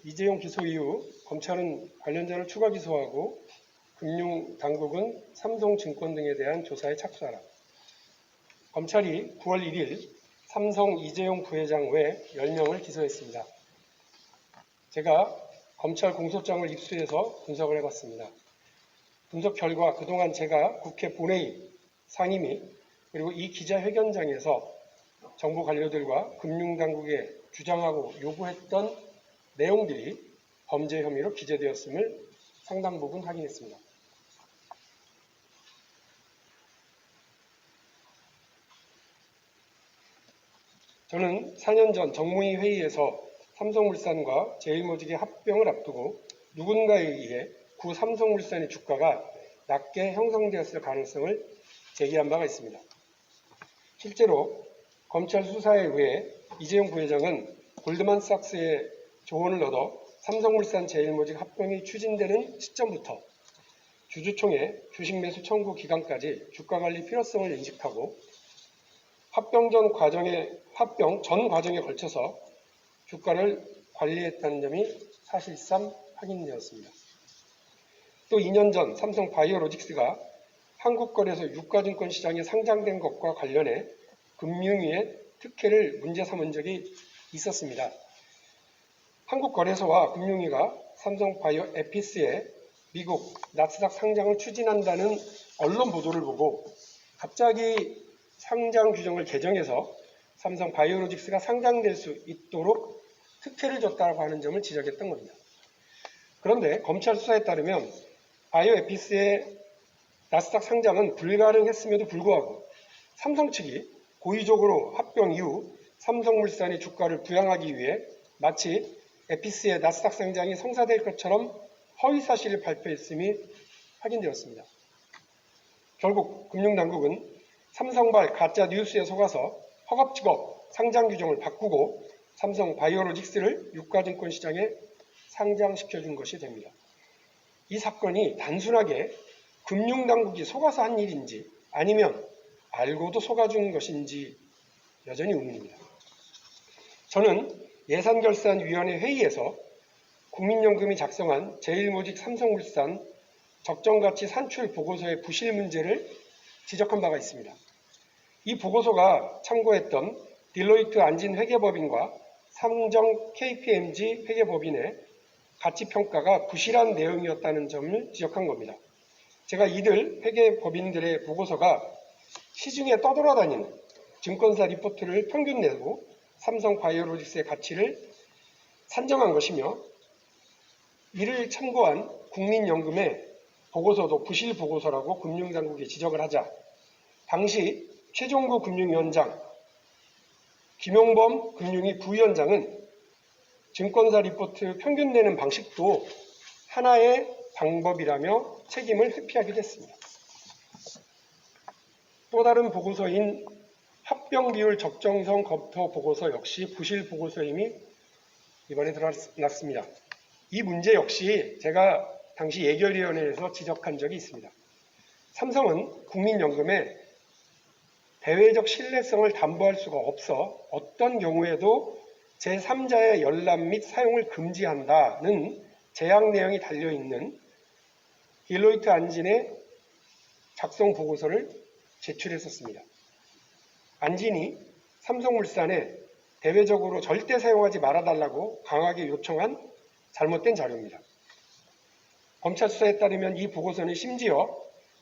이재용 기소 이후 검찰은 관련자를 추가 기소하고 금융당국은 삼성증권 등에 대한 조사에 착수하라. 검찰이 9월 1일 삼성 이재용 부회장 외 10명을 기소했습니다. 제가 검찰 공소장을 입수해서 분석을 해봤습니다. 분석 결과 그동안 제가 국회 본회의, 상임위, 그리고 이 기자회견장에서 정부 관료들과 금융당국에 주장하고 요구했던 내용들이 범죄 혐의로 기재되었음을 상당 부분 확인했습니다. 저는 4년 전 정무위 회의에서 삼성물산과 제일모직의 합병을 앞두고 누군가에 의해 구 삼성물산의 주가가 낮게 형성되었을 가능성을 제기한 바가 있습니다. 실제로 검찰 수사에 의해 이재용 부회장은 골드만삭스의 조언을 얻어 삼성물산 제일모직 합병이 추진되는 시점부터 주주총회 주식 매수 청구 기간까지 주가 관리 필요성을 인식하고 합병 전 과정에 걸쳐서 주가를 관리했다는 점이 사실상 확인되었습니다. 또 2년 전 삼성 바이오로직스가 한국거래소 유가증권 시장에 상장된 것과 관련해 금융위의 특혜를 문제 삼은 적이 있었습니다. 한국거래소와 금융위가 삼성 바이오에피스의 미국 나스닥 상장을 추진한다는 언론 보도를 보고 갑자기 상장 규정을 개정해서 삼성 바이오로직스가 상장될 수 있도록 특혜를 줬다고 하는 점을 지적했던 겁니다. 그런데 검찰 수사에 따르면 바이오에피스의 나스닥 상장은 불가능했음에도 불구하고 삼성 측이 고의적으로 합병 이후 삼성물산의 주가를 부양하기 위해 마치 에피스의 나스닥 상장이 성사될 것처럼 허위사실을 발표했음이 확인되었습니다. 결국 금융당국은 삼성발 가짜 뉴스에 속아서 허겁지겁 상장 규정을 바꾸고 삼성 바이오로직스를 유가증권 시장에 상장시켜준 것이 됩니다. 이 사건이 단순하게 금융당국이 속아서 한 일인지 아니면 알고도 속아준 것인지 여전히 의문입니다. 저는 예산결산위원회 회의에서 국민연금이 작성한 제일모직 삼성물산 적정가치 산출 보고서의 부실 문제를 지적한 바가 있습니다. 이 보고서가 참고했던 딜로이트 안진회계법인과 삼정 KPMG 회계법인의 가치평가가 부실한 내용이었다는 점을 지적한 겁니다. 제가 이들 회계법인들의 보고서가 시중에 떠돌아다니는 증권사 리포트를 평균 내고 삼성 바이오로직스의 가치를 산정한 것이며 이를 참고한 국민연금의 보고서도 부실 보고서라고 금융당국에 지적을 하자 당시 최종구 금융위원장, 김용범 금융위 부위원장은 증권사 리포트 평균 내는 방식도 하나의 방법이라며 책임을 회피하기도 했습니다. 또 다른 보고서인 합병비율 적정성 검토 보고서 역시 부실 보고서임이 이번에 드러났습니다. 이 문제 역시 제가 당시 예결위원회에서 지적한 적이 있습니다. 삼성은 국민연금에 대외적 신뢰성을 담보할 수가 없어 어떤 경우에도 제3자의 열람 및 사용을 금지한다는 제약 내용이 달려있는 딜로이트 안진의 작성 보고서를 제출했었습니다. 안진이 삼성물산에 대외적으로 절대 사용하지 말아달라고 강하게 요청한 잘못된 자료입니다. 검찰 수사에 따르면 이 보고서는 심지어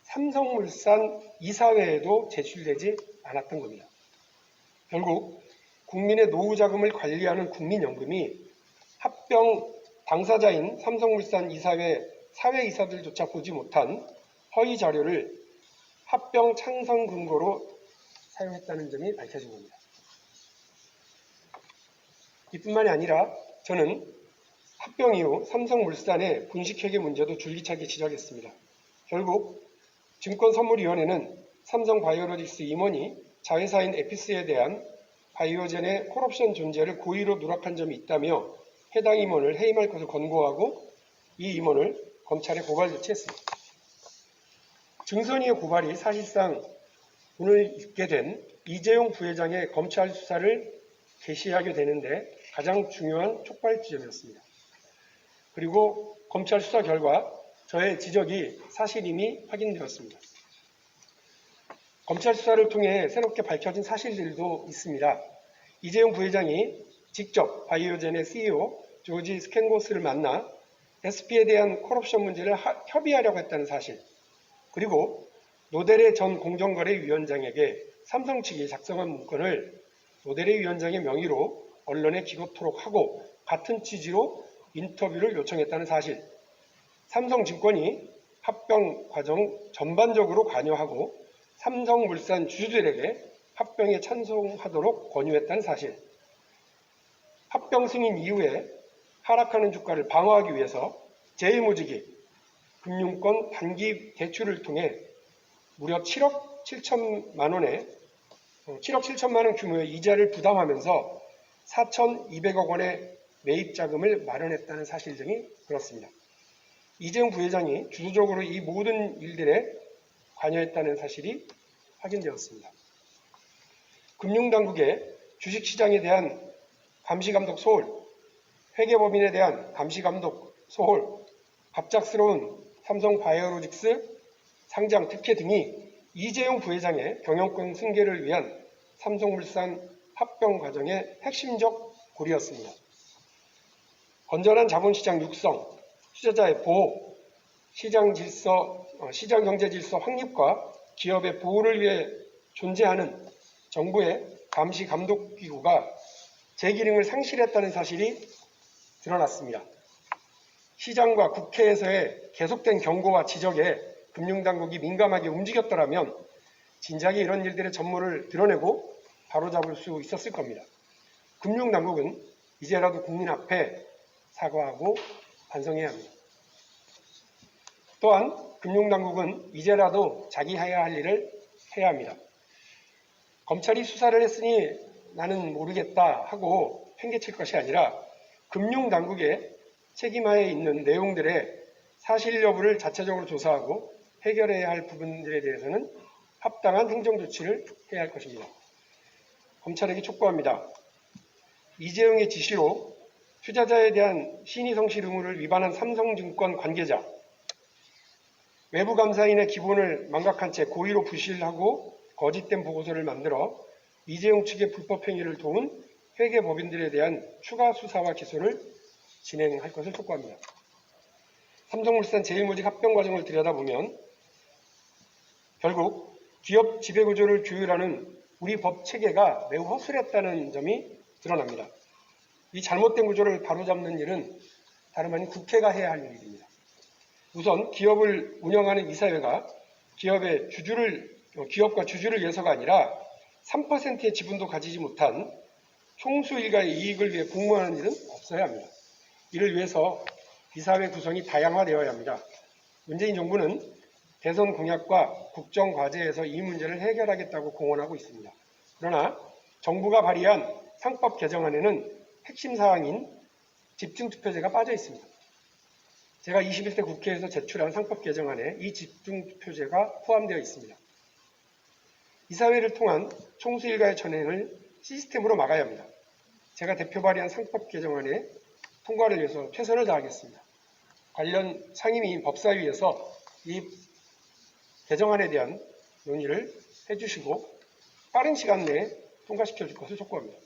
삼성물산 이사회에도 제출되지 않았던 겁니다. 결국 국민의 노후 자금을 관리하는 국민연금이 합병 당사자인 삼성물산 이사회 사회이사들조차 보지 못한 허위 자료를 합병 창성 근거로 사용했다는 점이 밝혀진 겁니다. 이뿐만이 아니라 저는 합병 이후 삼성물산의 분식회계 문제도 줄기차게 지적했습니다. 결국 증권선물위원회는 삼성바이오로직스 임원이 자회사인 에피스에 대한 바이오젠의 콜옵션 존재를 고의로 누락한 점이 있다며 해당 임원을 해임할 것을 권고하고 이 임원을 검찰에 고발 조치했습니다. 증선이의 고발이 사실상 오늘 있게 된 이재용 부회장의 검찰 수사를 개시하게 되는데 가장 중요한 촉발 지점이었습니다. 그리고 검찰 수사 결과 저의 지적이 사실임이 확인되었습니다. 검찰 수사를 통해 새롭게 밝혀진 사실들도 있습니다. 이재용 부회장이 직접 바이오젠의 CEO 조지 스캔고스를 만나 SP에 대한 커럽션 문제를 협의하려고 했다는 사실, 그리고 노데레 전 공정거래위원장에게 삼성 측이 작성한 문건을 노데레 위원장의 명의로 언론에 기고토록 하고 같은 취지로 인터뷰를 요청했다는 사실, 삼성증권이 합병 과정 전반적으로 관여하고 삼성물산 주주들에게 합병에 찬성하도록 권유했다는 사실, 합병 승인 이후에 하락하는 주가를 방어하기 위해서 제1모직이 금융권 단기 대출을 통해 무려 7억 7천만 원 규모의 이자를 부담하면서 4,200억 원의 매입 자금을 마련했다는 사실 등이 그렇습니다. 이재용 부회장이 주도적으로 이 모든 일들에 관여했다는 사실이 확인되었습니다. 금융당국의 주식시장에 대한 감시감독 소홀, 회계법인에 대한 감시감독 소홀, 갑작스러운 삼성바이오로직스 상장 특혜 등이 이재용 부회장의 경영권 승계를 위한 삼성물산 합병 과정의 핵심적 고리였습니다. 건전한 자본시장 육성, 투자자의 보호, 시장경제 질서 확립과 기업의 보호를 위해 존재하는 정부의 감시 감독기구가 제 기능을 상실했다는 사실이 드러났습니다. 시장과 국회에서의 계속된 경고와 지적에 금융당국이 민감하게 움직였더라면 진작에 이런 일들의 전모를 드러내고 바로잡을 수 있었을 겁니다. 금융당국은 이제라도 국민 앞에 사과하고 반성해야 합니다. 또한 금융당국은 이제라도 자기 해야 할 일을 해야 합니다. 검찰이 수사를 했으니 나는 모르겠다 하고 팽개칠 것이 아니라 금융당국의 책임하에 있는 내용들의 사실 여부를 자체적으로 조사하고 해결해야 할 부분들에 대해서는 합당한 행정조치를 해야 할 것입니다. 검찰에게 촉구합니다. 이재용의 지시로 투자자에 대한 신의성실 의무를 위반한 삼성증권 관계자, 외부감사인의 기본을 망각한 채 고의로 부실하고 거짓된 보고서를 만들어 이재용 측의 불법행위를 도운 회계법인들에 대한 추가 수사와 기소를 진행할 것을 촉구합니다. 삼성물산 제1모직 합병 과정을 들여다보면 결국 기업 지배구조를 규율하는 우리 법 체계가 매우 허술했다는 점이 드러납니다. 이 잘못된 구조를 바로잡는 일은 다름 아닌 국회가 해야 할 일입니다. 우선 기업을 운영하는 이사회가 기업과 주주를 위해서가 아니라 3%의 지분도 가지지 못한 총수 일가의 이익을 위해 공모하는 일은 없어야 합니다. 이를 위해서 이사회 구성이 다양화되어야 합니다. 문재인 정부는 대선 공약과 국정과제에서 이 문제를 해결하겠다고 공언하고 있습니다. 그러나 정부가 발의한 상법 개정안에는 핵심 사항인 집중투표제가 빠져 있습니다. 제가 21대 국회에서 제출한 상법 개정안에 이 집중투표제가 포함되어 있습니다. 이사회를 통한 총수 일가의 전횡을 시스템으로 막아야 합니다. 제가 대표 발의한 상법 개정안의 통과를 위해서 최선을 다하겠습니다. 관련 상임위 법사위에서 이 개정안에 대한 논의를 해주시고 빠른 시간 내에 통과시켜 줄 것을 촉구합니다.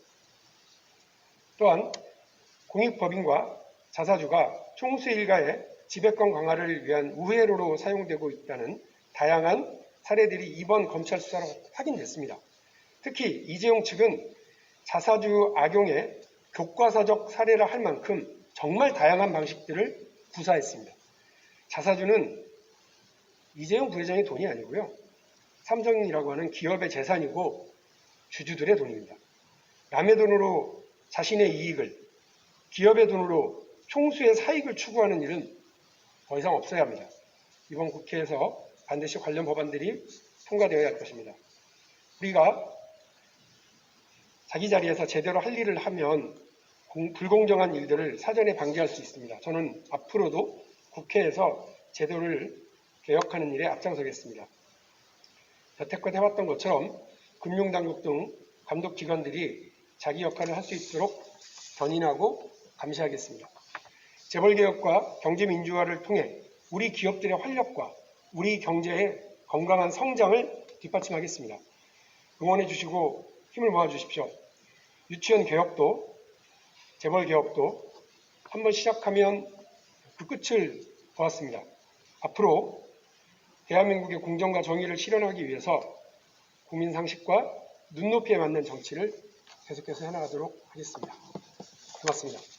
또한 공익법인과 자사주가 총수 일가의 지배권 강화를 위한 우회로로 사용되고 있다는 다양한 사례들이 이번 검찰 수사로 확인됐습니다. 특히 이재용 측은 자사주 악용의 교과서적 사례라 할 만큼 정말 다양한 방식들을 구사했습니다. 자사주는 이재용 부회장의 돈이 아니고요. 삼성이라고 하는 기업의 재산이고 주주들의 돈입니다. 남의 돈으로 자신의 이익을, 기업의 돈으로 총수의 사익을 추구하는 일은 더 이상 없어야 합니다. 이번 국회에서 반드시 관련 법안들이 통과되어야 할 것입니다. 우리가 자기 자리에서 제대로 할 일을 하면 불공정한 일들을 사전에 방지할 수 있습니다. 저는 앞으로도 국회에서 제도를 개혁하는 일에 앞장서겠습니다. 여태껏 해왔던 것처럼 금융당국 등 감독기관들이 자기 역할을 할 수 있도록 견인하고 감시하겠습니다. 재벌개혁과 경제민주화를 통해 우리 기업들의 활력과 우리 경제의 건강한 성장을 뒷받침하겠습니다. 응원해 주시고 힘을 모아 주십시오. 유치원 개혁도 재벌개혁도 한번 시작하면 그 끝을 보았습니다. 앞으로 대한민국의 공정과 정의를 실현하기 위해서 국민 상식과 눈높이에 맞는 정치를 계속해서 해나가도록 하겠습니다. 고맙습니다.